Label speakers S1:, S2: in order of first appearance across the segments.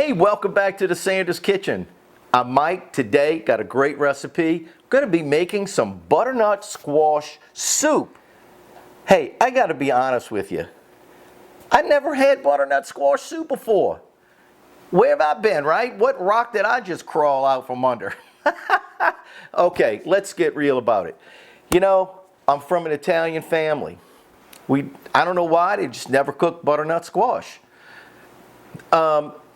S1: Hey, welcome back to the Sanders Kitchen. I'm Mike. Today, got a great recipe. I'm gonna be making some butternut squash soup. Hey, I gotta be honest with you. I never had butternut squash soup before. Where have I been, right? What rock did I just crawl out from under? Okay, let's get real about it. You know, I'm from an Italian family. I don't know why, they just never cooked butternut squash.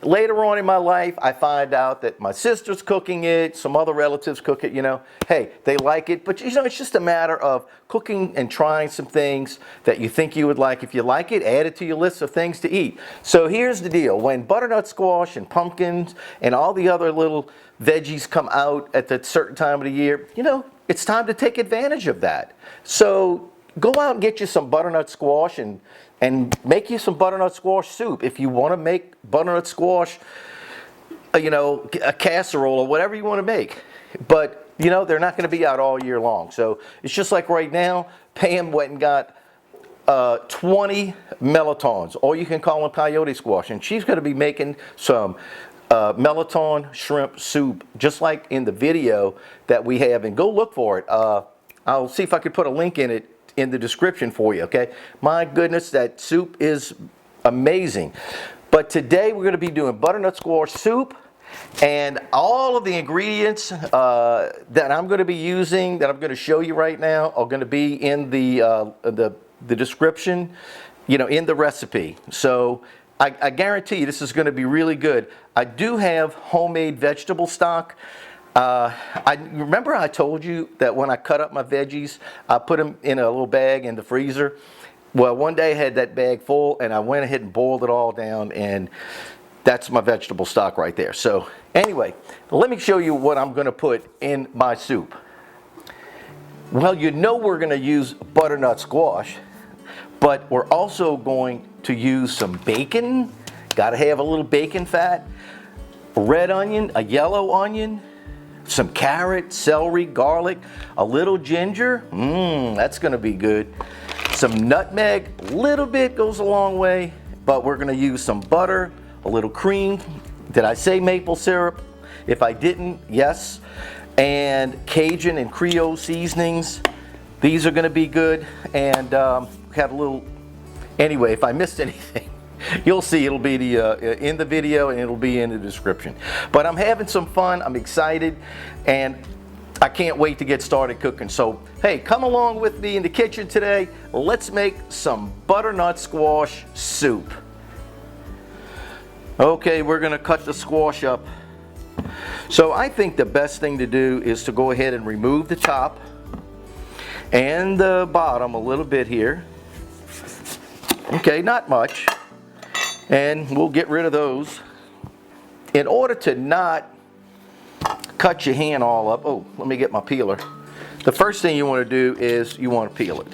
S1: Later on in my life, I find out that my sister's cooking it, some other relatives cook it, you know. Hey, they like it, but you know, it's just a matter of cooking and trying some things that you think you would like. If you like it, add it to your list of things to eat. So here's the deal. When butternut squash and pumpkins and all the other little veggies come out at that certain time of the year, you know, it's time to take advantage of that. So go out and get you some butternut squash and make you some butternut squash soup. If you want to make butternut squash, you know, a casserole or whatever you want to make. But, you know, they're not going to be out all year long. So it's just like right now, Pam went and got 20 melitons, or you can call them peyote squash. And she's going to be making some melitone shrimp soup, just like in the video that we have. And go look for it. I'll see if I could put a link in it in the description for you, okay? My goodness, that soup is amazing. But today we're going to be doing butternut squash soup, and all of the ingredients that I'm going to be using, that I'm going to show you right now, are going to be in the description, you know, in the recipe. So I guarantee you this is going to be really good. I do have homemade vegetable stock. I remember I told you that when I cut up my veggies, I put them in a little bag in the freezer. Well, one day I had that bag full and I went ahead and boiled it all down, and that's my vegetable stock right there. So anyway, let me show you what I'm going to put in my soup. Well, you know we're going to use butternut squash, but we're also going to use some bacon. Got to have a little bacon fat, a red onion, a yellow onion, some carrot, celery, garlic, a little ginger. That's going to be good. Some nutmeg, a little bit goes a long way, but we're going to use some butter, a little cream. Did I say maple syrup? If I didn't, yes. And Cajun and Creole seasonings. These are going to be good. And have a little, anyway, if I missed anything, you'll see it'll be in the video and it'll be in the description. But I'm having some fun, I'm excited, and I can't wait to get started cooking. So, hey, come along with me in the kitchen today. Let's make some butternut squash soup. Okay, we're gonna cut the squash up. So I think the best thing to do is to go ahead and remove the top and the bottom a little bit here. Okay, not much. And we'll get rid of those. In order to not cut your hand all up, oh, let me get my peeler. The first thing you want to do is you want to peel it.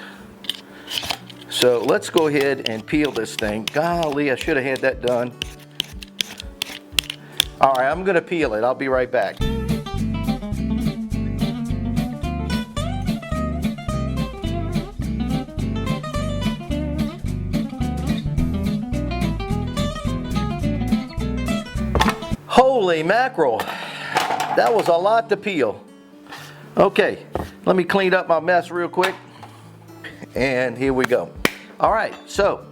S1: So let's go ahead and peel this thing. Golly, I should have had that done. All right, I'm going to peel it. I'll be right back. Holy mackerel, that was a lot to peel. Okay, let me clean up my mess real quick. And here we go. All right, so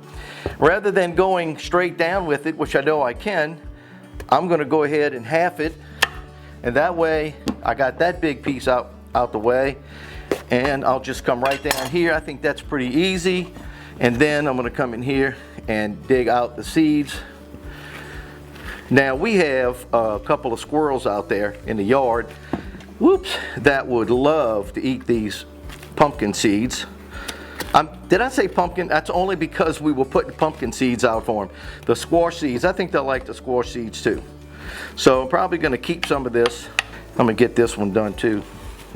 S1: rather than going straight down with it, which I know I can, I'm gonna go ahead and half it. And that way, I got that big piece out the way. And I'll just come right down here. I think that's pretty easy. And then I'm gonna come in here and dig out the seeds. Now we have a couple of squirrels out there in the yard, whoops, that would love to eat these pumpkin seeds. Did I say pumpkin? That's only because we were putting pumpkin seeds out for them. The squash seeds, I think they'll like the squash seeds too. So I'm probably going to keep some of this. I'm going to get this one done too.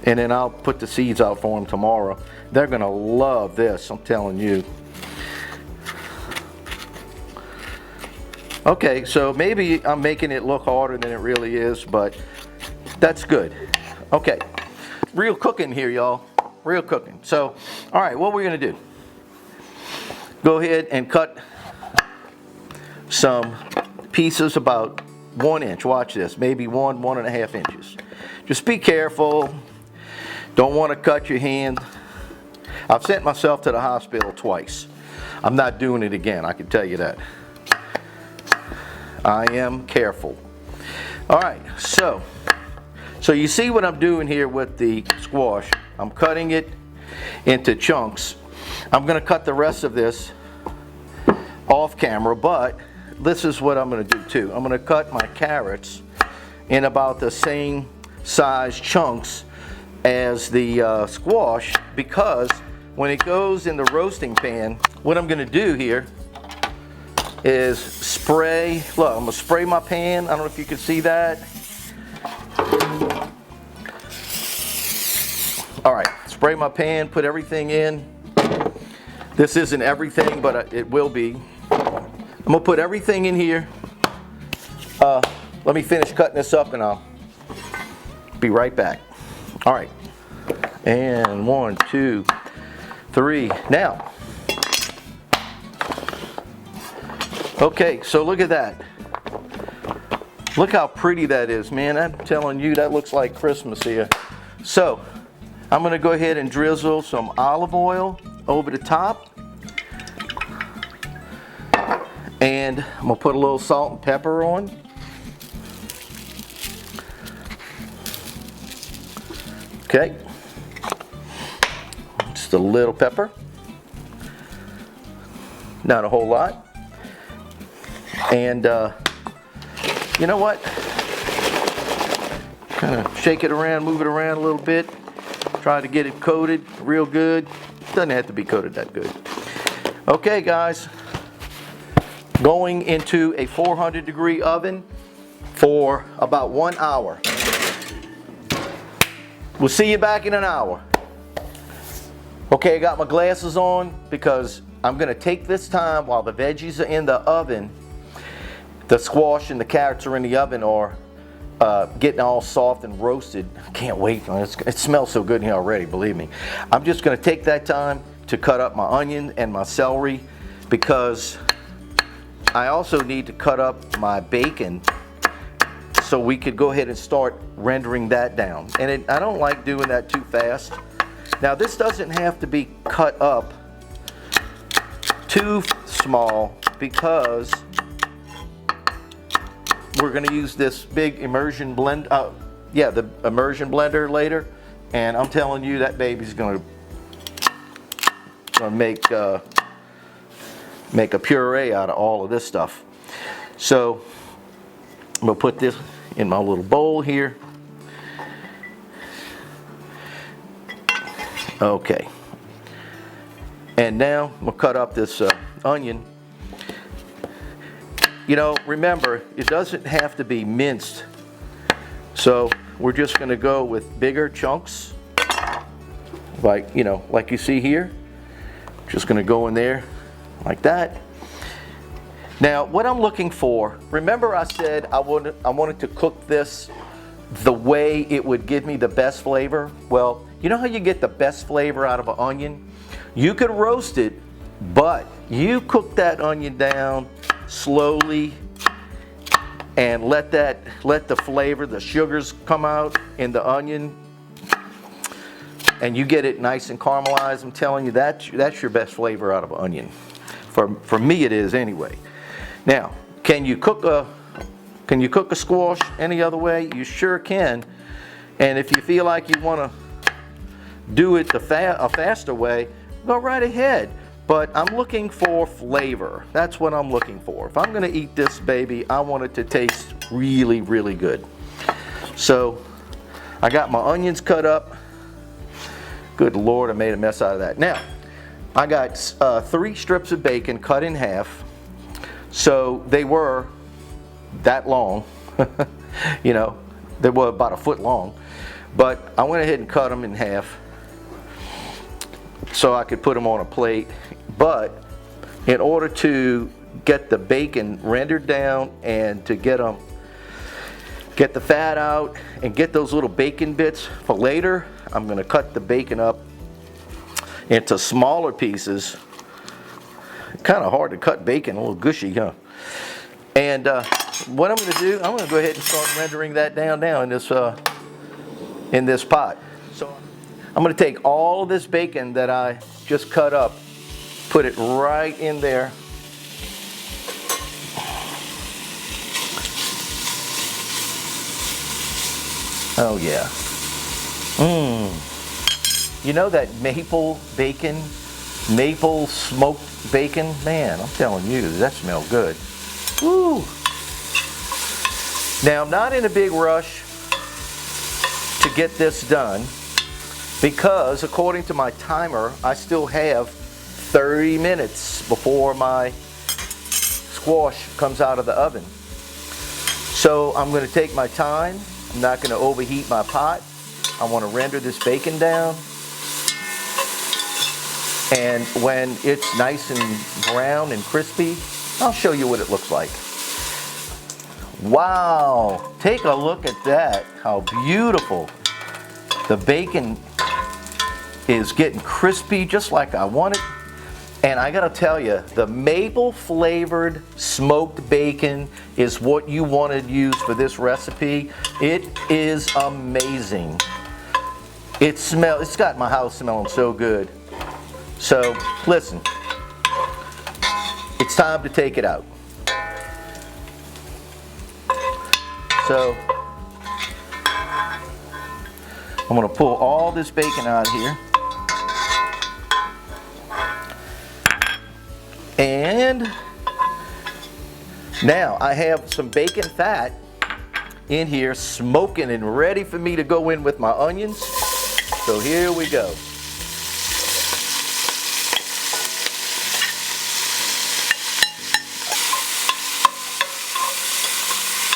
S1: And then I'll put the seeds out for them tomorrow. They're going to love this, I'm telling you. Okay, so maybe I'm making it look harder than it really is, but that's good. Okay, real cooking here, y'all. Real cooking. So, all right, what we're gonna do, go ahead and cut some pieces about 1 inch. Watch this, maybe 1.5 inches. Just be careful. Don't want to cut your hand. I've sent myself to the hospital twice. I'm not doing it again, I can tell you that. I am careful. All right, so you see what I'm doing here with the squash. I'm cutting it into chunks. I'm going to cut the rest of this off camera, but this is what I'm going to do too. I'm going to cut my carrots in about the same size chunks as the squash, because when it goes in the roasting pan, what I'm going to do here is spray. Look, I'm going to spray my pan. I don't know if you can see that. All right, spray my pan, put everything in. This isn't everything, but it will be. I'm going to put everything in here. Let me finish cutting this up and I'll be right back. All right, and 1, 2, 3. Now, okay, so look at that. Look how pretty that is, man. I'm telling you, that looks like Christmas here. So, I'm going to go ahead and drizzle some olive oil over the top. And I'm going to put a little salt and pepper on. Okay. Just a little pepper. Not a whole lot. And you know what? Kind of shake it around, move it around a little bit. Try to get it coated real good. Doesn't have to be coated that good. Okay, guys. Going into a 400-degree oven for about 1 hour. We'll see you back in an hour. Okay, I got my glasses on because I'm going to take this time while the veggies are in the oven. The squash and the carrots are in the oven or getting all soft and roasted. I can't wait. It smells so good here already, believe me. I'm just going to take that time to cut up my onion and my celery, because I also need to cut up my bacon so we could go ahead and start rendering that down. And I don't like doing that too fast. Now, this doesn't have to be cut up too small because we're going to use this big immersion blend. The immersion blender later, and I'm telling you that baby's going to make a puree out of all of this stuff. So I'm going to put this in my little bowl here. Okay. And now I'm going to cut up this onion. You know, remember, it doesn't have to be minced. So we're just going to go with bigger chunks, like you see here. Just going to go in there like that. Now, what I'm looking for, remember I said I wanted to cook this the way it would give me the best flavor? Well, you know how you get the best flavor out of an onion? You could roast it, but you cook that onion down slowly and let the flavor, the sugars come out in the onion, and you get it nice and caramelized. I'm telling you, that's your best flavor out of an onion. For me, it is anyway. Now, can you cook a squash any other way? You sure can. And if you feel like you want to do it a faster way, go right ahead. But I'm looking for flavor. That's what I'm looking for. If I'm going to eat this baby, I want it to taste really, really good. So I got my onions cut up. Good Lord, I made a mess out of that. Now, I got 3 strips of bacon cut in half. So they were that long. You know, they were about a foot long. But I went ahead and cut them in half so I could put them on a plate. But in order to get the bacon rendered down and to get the fat out and get those little bacon bits for later, I'm going to cut the bacon up into smaller pieces. Kind of hard to cut bacon, a little gushy, huh? And what I'm going to do, I'm going to go ahead and start rendering that down now in this pot. So I'm going to take all of this bacon that I just cut up, put it right in there. Oh yeah. You know that maple bacon, maple smoked bacon? Man, I'm telling you, that smells good. Woo. Now, I'm not in a big rush to get this done because according to my timer, I still have 30 minutes before my squash comes out of the oven. So I'm going to take my time. I'm not going to overheat my pot. I want to render this bacon down. And when it's nice and brown and crispy, I'll show you what it looks like. Wow, take a look at that. How beautiful. The bacon is getting crispy just like I want it. And I gotta tell you, the maple flavored smoked bacon is what you want to use for this recipe. It is amazing. It's got my house smelling so good. So listen, it's time to take it out. So I'm going to pull all this bacon out of here. And now I have some bacon fat in here smoking and ready for me to go in with my onions. So here we go.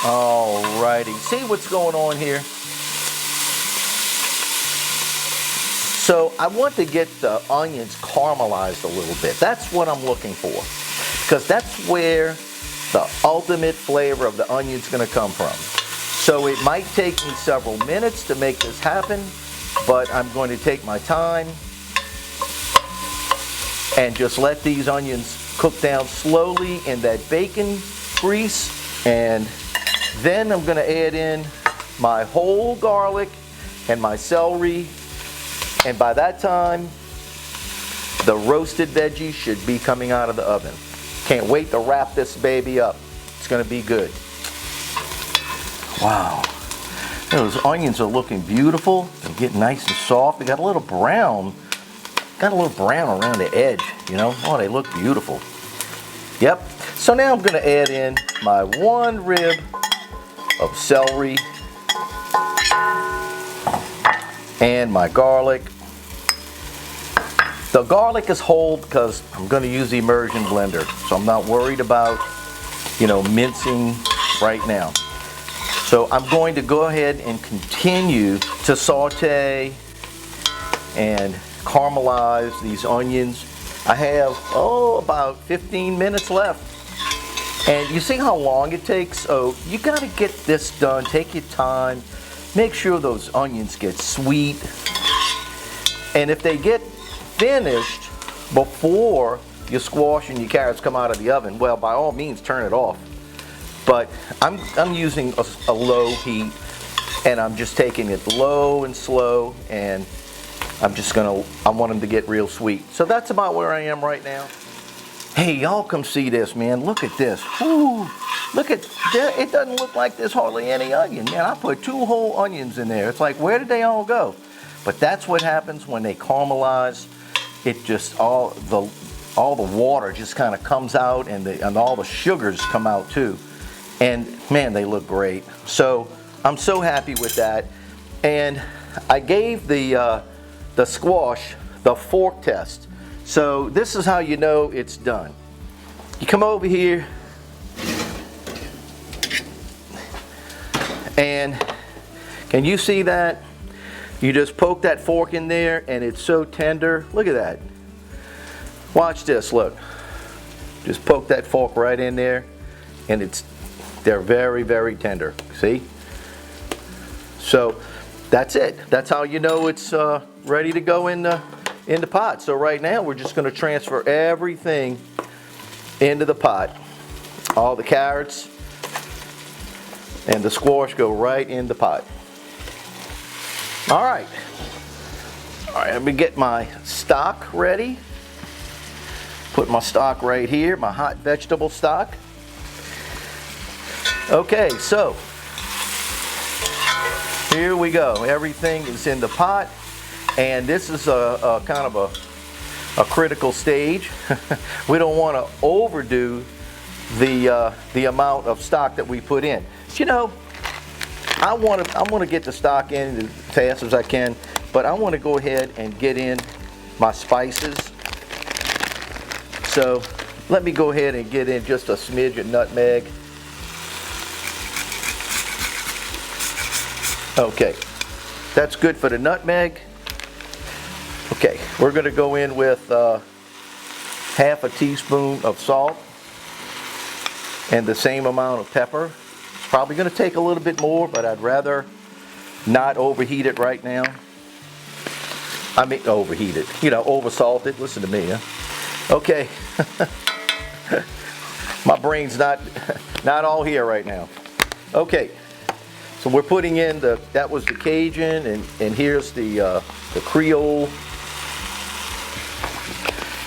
S1: Alrighty, see what's going on here? So I want to get the onions caramelized a little bit. That's what I'm looking for, because that's where the ultimate flavor of the onion's going to come from. So it might take me several minutes to make this happen, but I'm going to take my time and just let these onions cook down slowly in that bacon grease. And then I'm going to add in my whole garlic and my celery. And by that time, the roasted veggies should be coming out of the oven. Can't wait to wrap this baby up. It's going to be good. Wow. Those onions are looking beautiful. They're getting nice and soft. They got a little brown. Got a little brown around the edge, you know. Oh, they look beautiful. Yep. So now I'm going to add in my 1 rib of celery and my garlic. The garlic is whole because I'm going to use the immersion blender, so I'm not worried about, you know, mincing right now. So I'm going to go ahead and continue to saute and caramelize these onions. I have, about 15 minutes left. And you see how long it takes? So you got to get this done. Take your time. Make sure those onions get sweet. And if they get finished before your squash and your carrots come out of the oven, well, by all means, turn it off. But I'm using a low heat, and I'm just taking it low and slow, and I want them to get real sweet. So that's about where I am right now. Hey, y'all come see this, man. Look at this. Ooh, look at that. It doesn't look like there's hardly any onion. Man, I put 2 whole onions in there. It's like, where did they all go? But that's what happens when they caramelize. It just, all the water just kind of comes out, and all the sugars come out too. And man, they look great. So I'm so happy with that. And I gave the squash the fork test. So this is how you know it's done. You come over here, and can you see that? You just poke that fork in there, and it's so tender. Look at that. Watch this, look. Just poke that fork right in there, and they're very, very tender. See? So that's it. That's how you know it's ready to go in the pot. So right now we're just going to transfer everything into the pot. All the carrots and the squash go right in the pot. All right. All right, let me get my stock ready. Put my stock right here, my hot vegetable stock. Okay, so here we go. Everything is in the pot, and this is a kind of a critical stage. We don't want to overdo the amount of stock that we put in. You know, I want to get the stock in as fast as I can, but I want to go ahead and get in my spices. So let me go ahead and get in just a smidge of nutmeg. Okay, that's good for the nutmeg. Okay, we're going to go in with half a teaspoon of salt and the same amount of pepper. Probably going to take a little bit more, but I'd rather not overheat it right now. I mean, overheat it. You know, oversalt it. Listen to me, huh? Okay. My brain's not all here right now. Okay. So we're putting in that was the Cajun, and here's the Creole.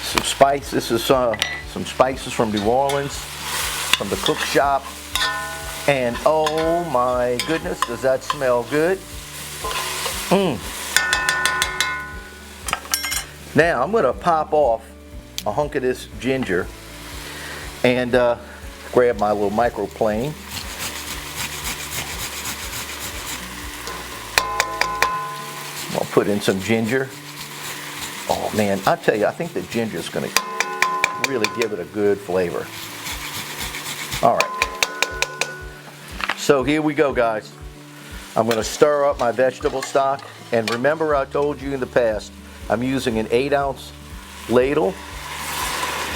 S1: Some spice. This is some spices from New Orleans, from the cook shop. And oh my goodness, does that smell good? Now I'm gonna pop off a hunk of this ginger and grab my little microplane. I'll put in some ginger. Oh man, I tell you, I think the ginger is gonna really give it a good flavor. All right. So here we go, guys. I'm going to stir up my vegetable stock. And remember, I told you in the past, I'm using an 8-ounce ladle.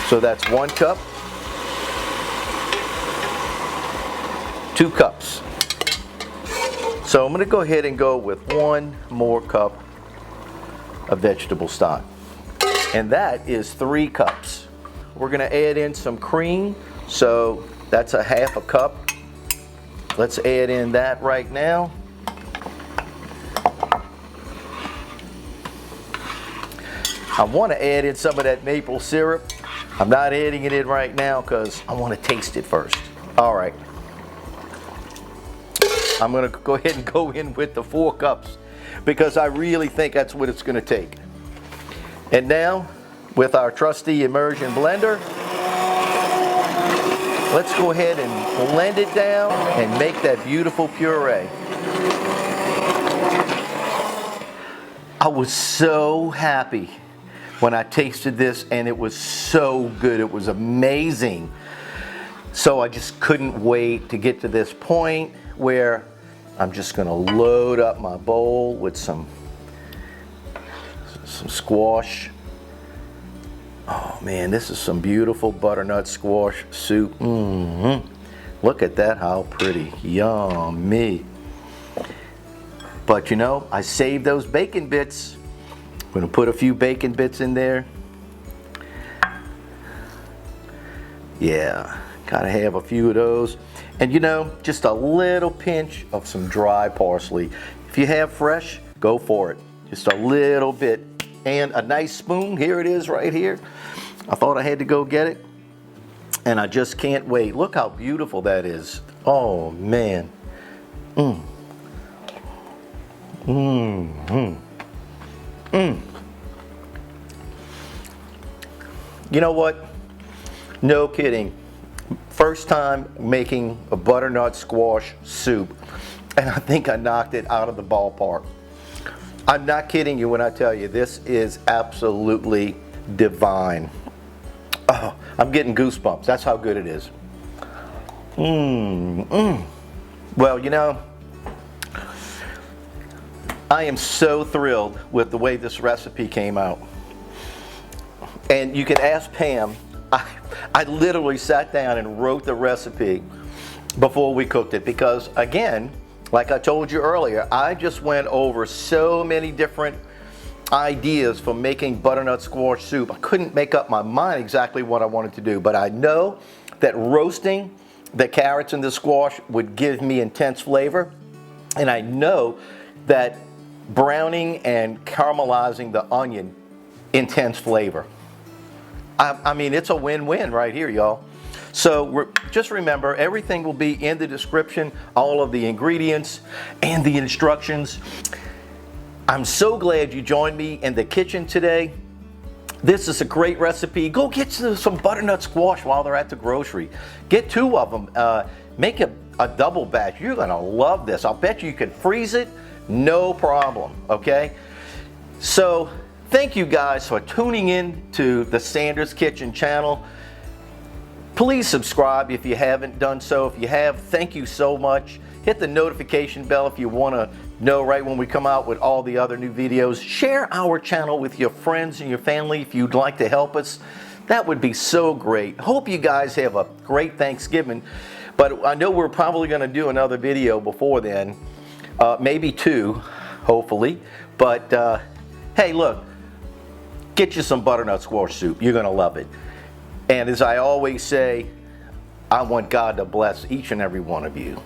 S1: So that's 1 cup. 2 cups. So I'm going to go ahead and go with 1 more cup of vegetable stock. And that is 3 cups. We're going to add in some cream. So that's a half a cup. Let's add in that right now. I want to add in some of that maple syrup. I'm not adding it in right now because I want to taste it first. All right. I'm going to go ahead and go in with the 4 cups because I really think that's what it's going to take. And now, with our trusty immersion blender, let's go ahead and blend it down and make that beautiful puree. I was so happy when I tasted this, and it was so good. It was amazing. So I just couldn't wait to get to this point where I'm just gonna load up my bowl with some squash. Oh man, this is some beautiful butternut squash soup. Look at that, how pretty. Yummy. But you know, I saved those bacon bits. I'm gonna put a few bacon bits in there. Yeah, gotta have a few of those. And you know, just a little pinch of some dry parsley. If you have fresh, go for it. Just a little bit. And a nice spoon, here it is right here. I thought I had to go get it, and I just can't wait. Look how beautiful that is. Oh man. You know what? No kidding. First time making a butternut squash soup, and I think I knocked it out of the ballpark. I'm not kidding you when I tell you this is absolutely divine. Oh, I'm getting goosebumps. That's how good it is. Well, you know, I am so thrilled with the way this recipe came out. And you can ask Pam. I literally sat down and wrote the recipe before we cooked it because, again, like I told you earlier, I just went over so many different ideas for making butternut squash soup. I couldn't make up my mind exactly what I wanted to do, but I know that roasting the carrots and the squash would give me intense flavor. And I know that browning and caramelizing the onion, intense flavor. I mean, it's a win-win right here, y'all. So just remember, everything will be in the description, all of the ingredients and the instructions. I'm so glad you joined me in the kitchen today. This is a great recipe. Go get some butternut squash while they're at the grocery. Get 2 of them. Make a double batch. You're gonna love this. I'll bet you can freeze it, no problem, okay? So thank you guys for tuning in to the Sanders Kitchen channel. Please subscribe if you haven't done so. If you have, thank you so much. Hit the notification bell if you want to know right when we come out with all the other new videos. Share our channel with your friends and your family if you'd like to help us. That would be so great. Hope you guys have a great Thanksgiving. But I know we're probably going to do another video before then. Maybe 2, hopefully. But hey, look, get you some butternut squash soup. You're going to love it. And as I always say, I want God to bless each and every one of you.